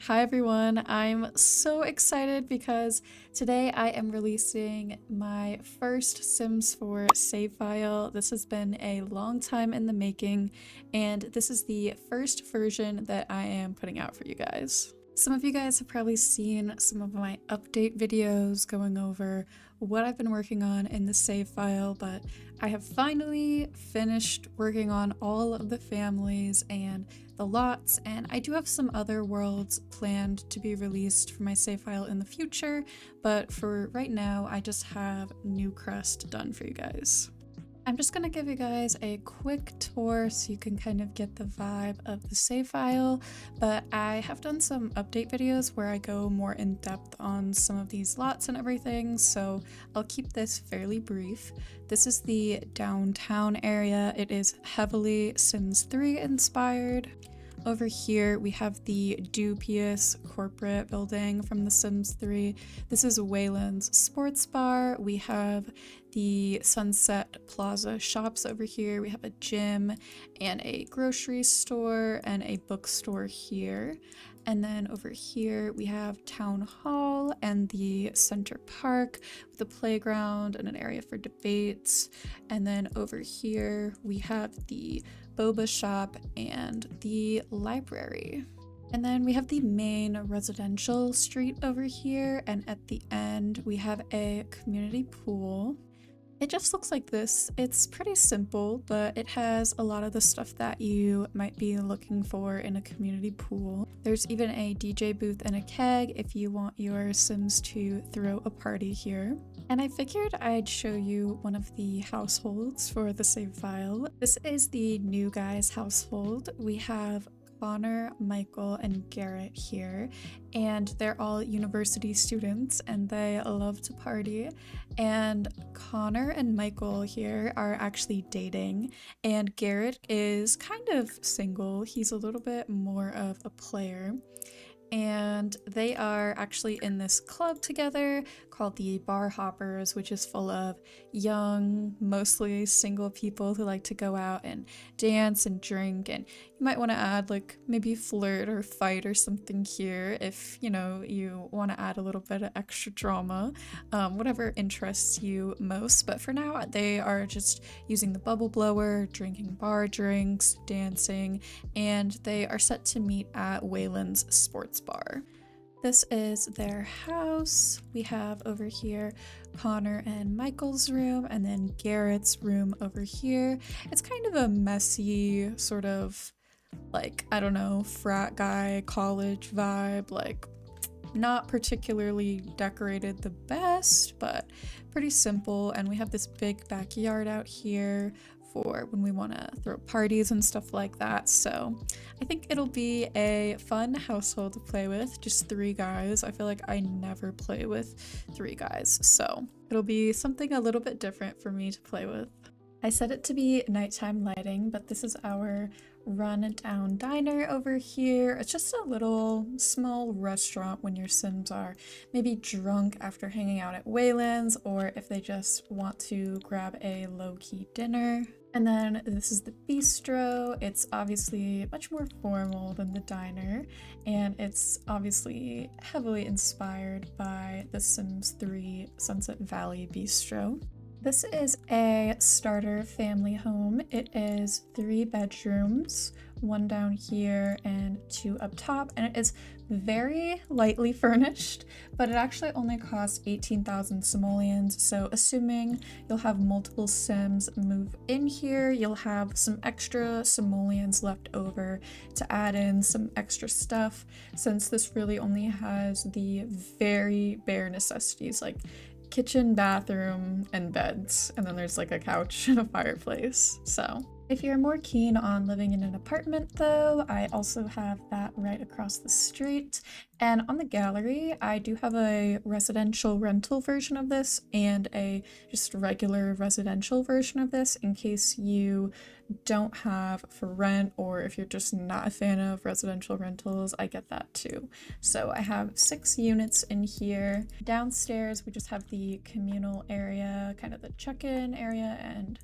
Hi everyone, I'm so excited because today I am releasing my first Sims 4 save file. This has been a long time in the making, and this is the first version that I am putting out for you guys. Some of you guys have probably seen some of my update videos going over what I've been working on in the save file, but I have finally finished working on all of the families and the lots, and I do have some other worlds planned to be released for my save file in the future, but for right now I just have Newcrest done for you guys. I'm just going to give you guys a quick tour so you can kind of get the vibe of the save file, but I have done some update videos where I go more in depth on some of these lots and everything, so I'll keep this fairly brief. This is the downtown area. It is heavily Sims 3 inspired. Over here we have the dubious corporate building from The Sims 3. This is Wayland's sports bar. We have the Sunset Plaza shops over here. We have a gym and a grocery store and a bookstore here. And then over here we have Town Hall and the Center Park with a playground and an area for debates. And then over here we have the boba shop and the library. And then we have the main residential street over here, and at the end we have a community pool. It just looks like this. It's pretty simple, but it has a lot of the stuff that you might be looking for in a community pool. There's even a DJ booth and a keg if you want your Sims to throw a party here. And I figured I'd show you one of the households for the save file. This is the new guy's household. We have Connor, Michael, and Garrett here, and they're all university students and they love to party. And Connor and Michael here are actually dating, and Garrett is kind of single. He's a little bit more of a player. And they are actually in this club together called the Bar Hoppers, which is full of young, mostly single people who like to go out and dance and drink. And you might want to add like maybe flirt or fight or something here if you want to add a little bit of extra drama, whatever interests you most. But for now they are just using the bubble blower, drinking bar drinks, dancing, and they are set to meet at Wayland's sports bar. This is their house. We have over here Connor and Michael's room, and then Garrett's room over here. It's kind of a messy sort of like, I don't know, frat guy college vibe, like not particularly decorated the best, but pretty simple. And we have this big backyard out here for when we want to throw parties and stuff like that. So I think it'll be a fun household to play with, just 3 guys. I feel like I never play with 3 guys, so it'll be something a little bit different for me to play with. I set it to be nighttime lighting, but this is our run down diner over here. It's just a little small restaurant when your Sims are maybe drunk after hanging out at Wayland's, or if they just want to grab a low-key dinner. And then this is the bistro. It's obviously much more formal than the diner, and it's obviously heavily inspired by the Sims 3 Sunset Valley bistro. This is a starter family home. It is 3 bedrooms, 1 down here and 2 up top, and it is very lightly furnished, but it actually only costs 18,000 simoleons, so assuming you'll have multiple Sims move in here, you'll have some extra simoleons left over to add in some extra stuff, since this really only has the very bare necessities like kitchen, bathroom, and beds, and then there's like a couch and a fireplace. So if you're more keen on living in an apartment though, I also have that right across the street. And on the gallery, I do have a residential rental version of this and a just regular residential version of this in case you don't have for rent, or if you're just not a fan of residential rentals, I get that too. So I have 6 units in here. Downstairs, we just have the communal area, kind of the check-in area, and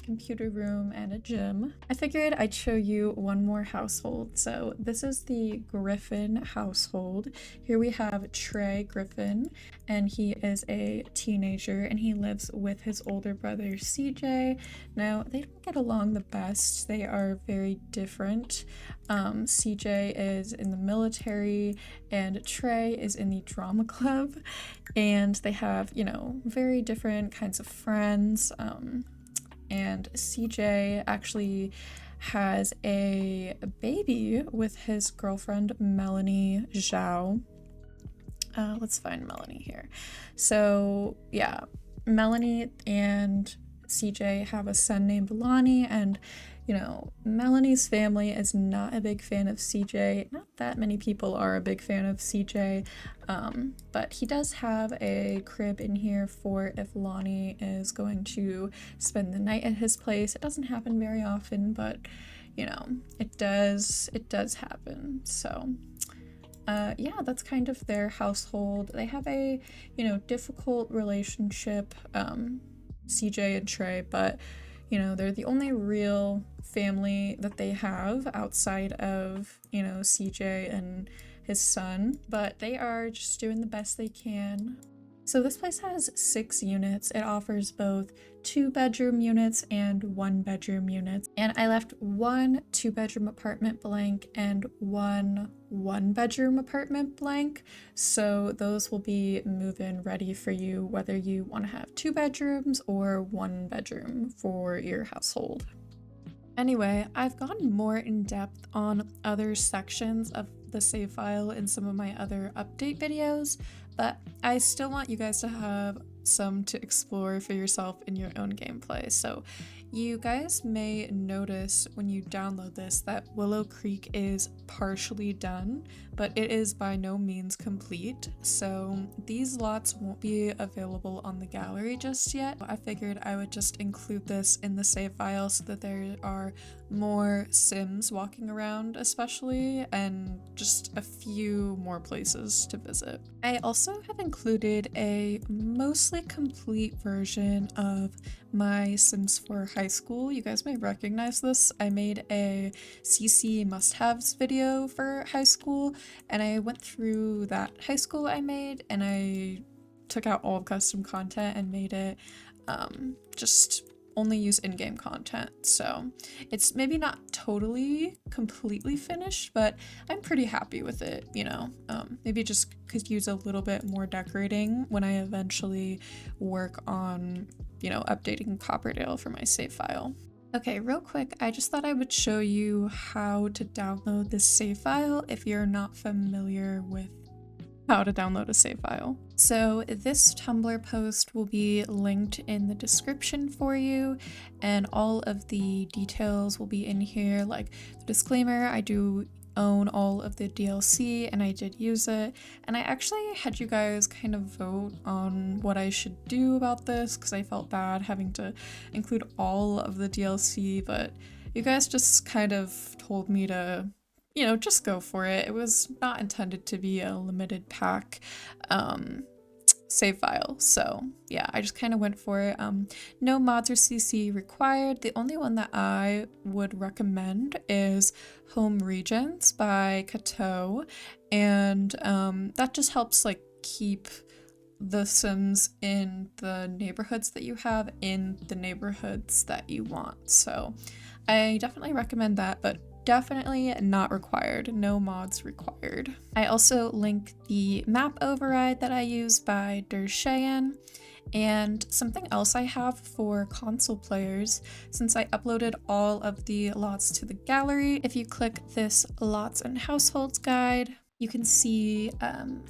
computer room and a gym. I figured I'd show you one more household. So this is the Griffin household. Here we have Trey Griffin, and he is a teenager and he lives with his older brother CJ. Now, they don't get along the best. They are very different. CJ is in the military and Trey is in the drama club, and they have, you know, very different kinds of friends. And CJ actually has a baby with his girlfriend Melanie Zhao. Let's find Melanie here. So yeah, Melanie and CJ have a son named Lonnie, and you know, Melanie's family is not a big fan of CJ. Not that many people are a big fan of CJ, but he does have a crib in here for if Lonnie is going to spend the night at his place. It doesn't happen very often, but you know, it does happen. So yeah, that's kind of their household. They have a, you know, difficult relationship, CJ and Trey, but you know, they're the only real family that they have outside of, you know, CJ and his son, but they are just doing the best they can. So this place has 6 units. It offers both 2-bedroom units and 1-bedroom units. And I left 1 2-bedroom apartment blank and 1 1-bedroom apartment blank. So those will be move-in ready for you, whether you want to have 2 bedrooms or 1 bedroom for your household. Anyway, I've gone more in depth on other sections of the save file in some of my other update videos, but I still want you guys to have some to explore for yourself in your own gameplay. So you guys may notice when you download this that Willow Creek is partially done, but it is by no means complete. So these lots won't be available on the gallery just yet. I figured I would just include this in the save file so that there are more Sims walking around especially, and just a few more places to visit. I also have included a mostly complete version of my Sims 4 high school. You guys may recognize this. I made a CC must-haves video for high school, and I went through that high school I made and I took out all custom content and made it just only use in-game content. So it's maybe not totally completely finished, but I'm pretty happy with it, you know. Maybe just could use a little bit more decorating when I eventually work on, you know, updating Copperdale for my save file. Okay, real quick, I just thought I would show you how to download this save file if you're not familiar with how to download a save file. So this Tumblr post will be linked in the description for you, and all of the details will be in here, like the disclaimer. I do own all of the DLC and I did use it, and I actually had you guys kind of vote on what I should do about this because I felt bad having to include all of the DLC, but you guys just kind of told me to, you know, just go for it. It was not intended to be a limited pack save file, so yeah, I just kind of went for it. No mods or CC required. The only one that I would recommend is Home Regions by Kato, and that just helps like keep the Sims in the neighborhoods that you have in the neighborhoods that you want. So I definitely recommend that, but definitely not required. No mods required. I also link the map override that I use by Dershayan, and something else I have for console players, since I uploaded all of the lots to the gallery. If you click this lots and households guide, you can see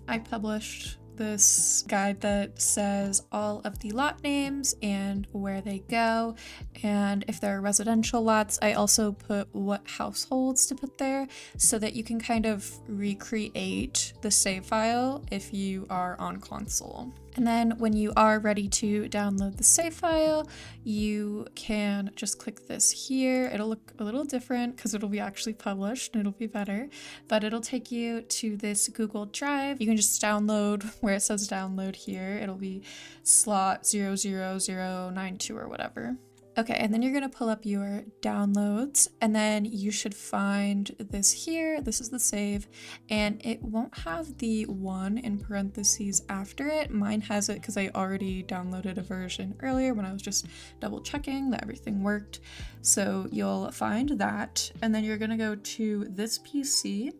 I published this guide that says all of the lot names and where they go, and if there are residential lots, I also put what households to put there so that you can kind of recreate the save file if you are on console. And then when you are ready to download the save file, you can just click this here. It'll look a little different because it'll be actually published and it'll be better, but it'll take you to this Google Drive. You can just download where it says download here. It'll be slot 00092 or whatever. Okay, and then you're gonna pull up your downloads, and then you should find this here. This is the save, and it won't have the 1 in parentheses after it. Mine has it because I already downloaded a version earlier when I was just double checking that everything worked. So you'll find that, and then you're gonna go to this PC,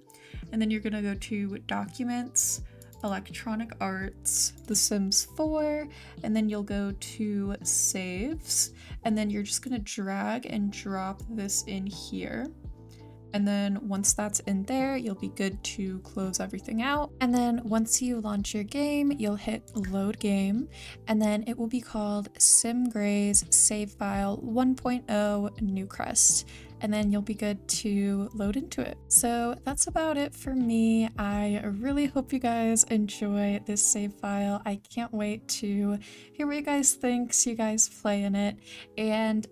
and then you're gonna go to Documents, Electronic Arts, The Sims 4, and then you'll go to Saves, and then you're just gonna drag and drop this in here. And then once that's in there, you'll be good to close everything out. And then once you launch your game, you'll hit load game, and then it will be called simgraze save file 1.0 newcrest. And then you'll be good to load into it. So that's about it for me. I really hope you guys enjoy this save file. I can't wait to hear what you guys think, see you guys play in it. And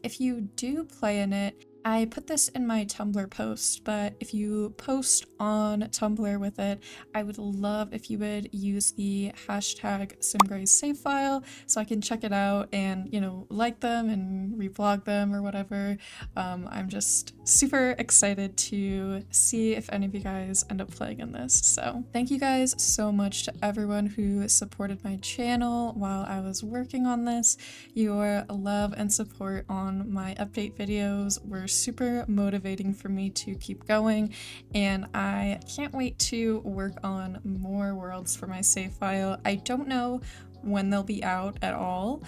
if you do play in it, I put this in my Tumblr post, but if you post on Tumblr with it, I would love if you would use the hashtag simgraze save file so I can check it out and, you know, like them and reblog them or whatever. I'm just super excited to see if any of you guys end up playing in this. So thank you guys so much to everyone who supported my channel while I was working on this. Your love and support on my update videos were super motivating for me to keep going, and I can't wait to work on more worlds for my save file. I don't know when they'll be out at all.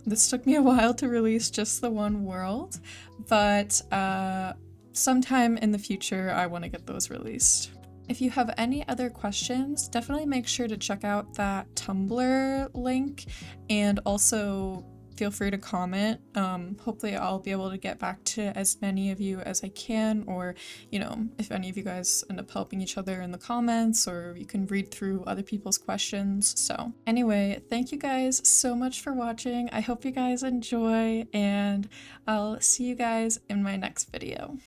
This took me a while to release just the one world, but sometime in the future I want to get those released. If you have any other questions, definitely make sure to check out that Tumblr link, and also feel free to comment. Hopefully I'll be able to get back to as many of you as I can, or, you know, if any of you guys end up helping each other in the comments, or you can read through other people's questions. So anyway, thank you guys so much for watching. I hope you guys enjoy, and I'll see you guys in my next video.